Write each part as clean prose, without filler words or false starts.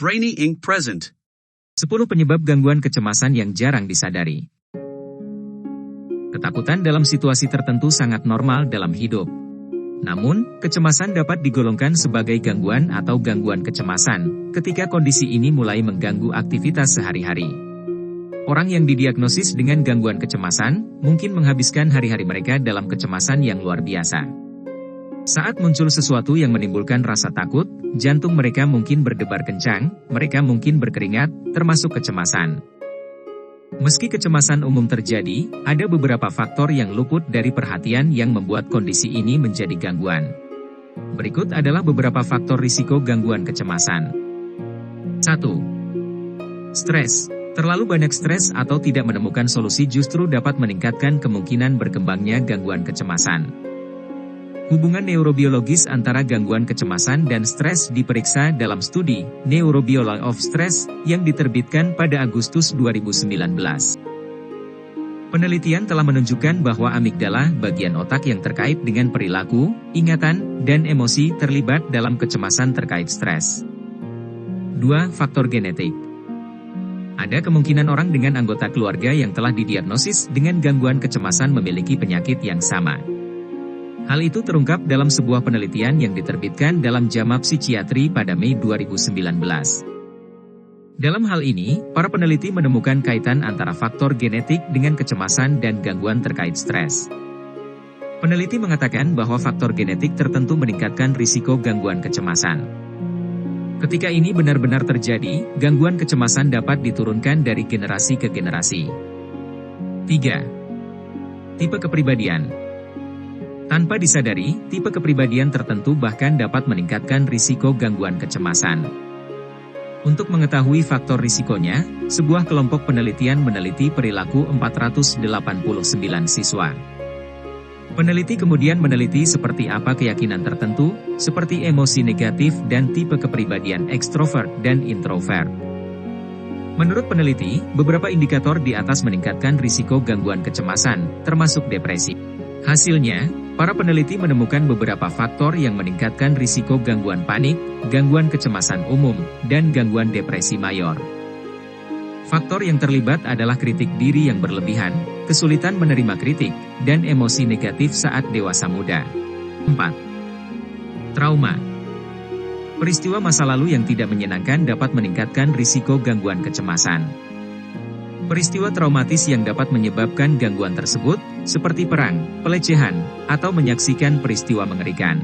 Brainy Inc. present. 10 penyebab gangguan kecemasan yang jarang disadari. Ketakutan dalam situasi tertentu sangat normal dalam hidup. Namun, kecemasan dapat digolongkan sebagai gangguan atau gangguan kecemasan, ketika kondisi ini mulai mengganggu aktivitas sehari-hari. Orang yang didiagnosis dengan gangguan kecemasan, mungkin menghabiskan hari-hari mereka dalam kecemasan yang luar biasa. Saat muncul sesuatu yang menimbulkan rasa takut, jantung mereka mungkin berdebar kencang, mereka mungkin berkeringat, termasuk kecemasan. Meski kecemasan umum terjadi, ada beberapa faktor yang luput dari perhatian yang membuat kondisi ini menjadi gangguan. Berikut adalah beberapa faktor risiko gangguan kecemasan. 1. Stres. Terlalu banyak stres atau tidak menemukan solusi justru dapat meningkatkan kemungkinan berkembangnya gangguan kecemasan. Hubungan neurobiologis antara gangguan kecemasan dan stres diperiksa dalam studi Neurobiology of Stress yang diterbitkan pada Agustus 2019. Penelitian telah menunjukkan bahwa amigdala, bagian otak yang terkait dengan perilaku, ingatan, dan emosi terlibat dalam kecemasan terkait stres. 2. Faktor genetik. Ada kemungkinan orang dengan anggota keluarga yang telah didiagnosis dengan gangguan kecemasan memiliki penyakit yang sama. Hal itu terungkap dalam sebuah penelitian yang diterbitkan dalam JAMA Psikiatri pada Mei 2019. Dalam hal ini, para peneliti menemukan kaitan antara faktor genetik dengan kecemasan dan gangguan terkait stres. Peneliti mengatakan bahwa faktor genetik tertentu meningkatkan risiko gangguan kecemasan. Ketika ini benar-benar terjadi, gangguan kecemasan dapat diturunkan dari generasi ke generasi. 3. Tipe kepribadian. Tanpa disadari, tipe kepribadian tertentu bahkan dapat meningkatkan risiko gangguan kecemasan. Untuk mengetahui faktor risikonya, sebuah kelompok penelitian meneliti perilaku 489 siswa. Peneliti kemudian meneliti seperti apa keyakinan tertentu, seperti emosi negatif dan tipe kepribadian ekstrovert dan introvert. Menurut peneliti, beberapa indikator di atas meningkatkan risiko gangguan kecemasan, termasuk depresi. Hasilnya, para peneliti menemukan beberapa faktor yang meningkatkan risiko gangguan panik, gangguan kecemasan umum, dan gangguan depresi mayor. Faktor yang terlibat adalah kritik diri yang berlebihan, kesulitan menerima kritik, dan emosi negatif saat dewasa muda. 4. Trauma. Peristiwa masa lalu yang tidak menyenangkan dapat meningkatkan risiko gangguan kecemasan. Peristiwa traumatis yang dapat menyebabkan gangguan tersebut, seperti perang, pelecehan, atau menyaksikan peristiwa mengerikan.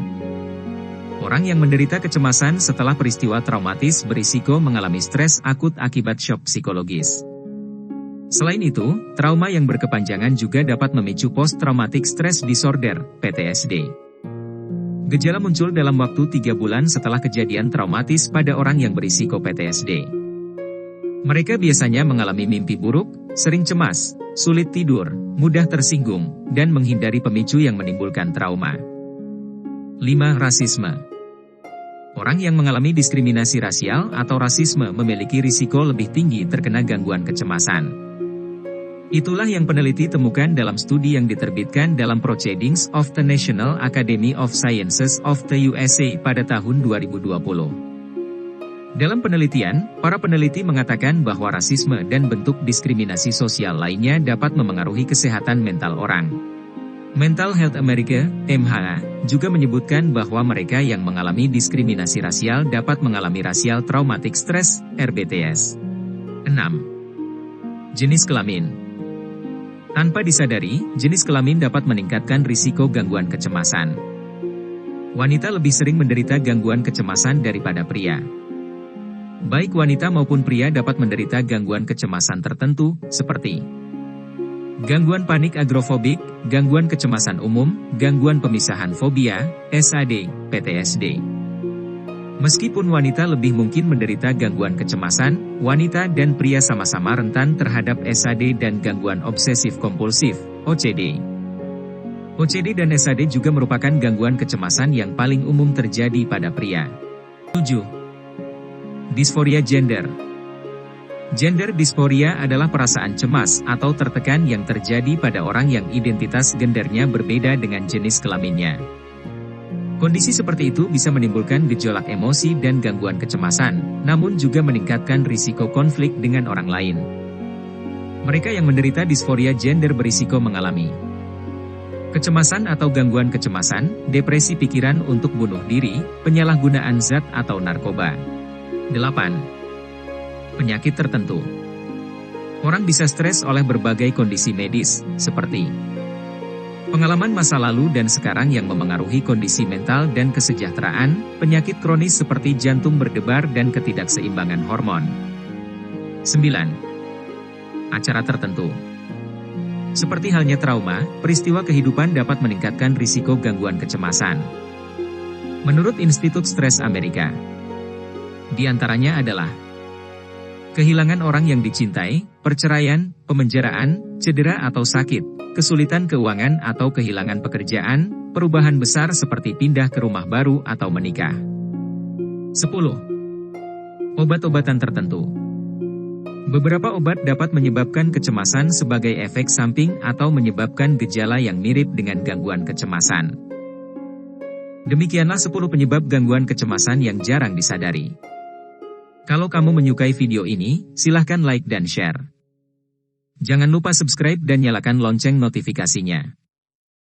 Orang yang menderita kecemasan setelah peristiwa traumatis berisiko mengalami stres akut akibat syok psikologis. Selain itu, trauma yang berkepanjangan juga dapat memicu post-traumatic stress disorder, PTSD. Gejala muncul dalam waktu 3 bulan setelah kejadian traumatis pada orang yang berisiko PTSD. Mereka biasanya mengalami mimpi buruk, sering cemas, sulit tidur, mudah tersinggung, dan menghindari pemicu yang menimbulkan trauma. 5. Rasisme. Orang yang mengalami diskriminasi rasial atau rasisme memiliki risiko lebih tinggi terkena gangguan kecemasan. Itulah yang peneliti temukan dalam studi yang diterbitkan dalam Proceedings of the National Academy of Sciences of the USA pada tahun 2020. Dalam penelitian, para peneliti mengatakan bahwa rasisme dan bentuk diskriminasi sosial lainnya dapat memengaruhi kesehatan mental orang. Mental Health America, MHA, juga menyebutkan bahwa mereka yang mengalami diskriminasi rasial dapat mengalami Racial Traumatic Stress, RBTS. 6. Jenis kelamin. Tanpa disadari, jenis kelamin dapat meningkatkan risiko gangguan kecemasan. Wanita lebih sering menderita gangguan kecemasan daripada pria. Baik wanita maupun pria dapat menderita gangguan kecemasan tertentu, seperti gangguan panik agrofobik, gangguan kecemasan umum, gangguan pemisahan fobia, SAD, PTSD. Meskipun wanita lebih mungkin menderita gangguan kecemasan, wanita dan pria sama-sama rentan terhadap SAD dan gangguan obsesif kompulsif, OCD. OCD dan SAD juga merupakan gangguan kecemasan yang paling umum terjadi pada pria. 7. Disforia gender. Gender dysphoria adalah perasaan cemas atau tertekan yang terjadi pada orang yang identitas gendernya berbeda dengan jenis kelaminnya. Kondisi seperti itu bisa menimbulkan gejolak emosi dan gangguan kecemasan, namun juga meningkatkan risiko konflik dengan orang lain. Mereka yang menderita disforia gender berisiko mengalami kecemasan atau gangguan kecemasan, depresi pikiran untuk bunuh diri, penyalahgunaan zat atau narkoba. 8. Penyakit tertentu. Orang bisa stres oleh berbagai kondisi medis, seperti pengalaman masa lalu dan sekarang yang memengaruhi kondisi mental dan kesejahteraan, penyakit kronis seperti jantung berdebar dan ketidakseimbangan hormon. 9. Acara tertentu. Seperti halnya trauma, peristiwa kehidupan dapat meningkatkan risiko gangguan kecemasan. Menurut Institut Stres Amerika, di antaranya adalah kehilangan orang yang dicintai, perceraian, pemenjaraan, cedera atau sakit, kesulitan keuangan atau kehilangan pekerjaan, perubahan besar seperti pindah ke rumah baru atau menikah. 10. Obat-obatan tertentu. Beberapa obat dapat menyebabkan kecemasan sebagai efek samping atau menyebabkan gejala yang mirip dengan gangguan kecemasan. Demikianlah 10 penyebab gangguan kecemasan yang jarang disadari. Kalau kamu menyukai video ini, silahkan like dan share. Jangan lupa subscribe dan nyalakan lonceng notifikasinya.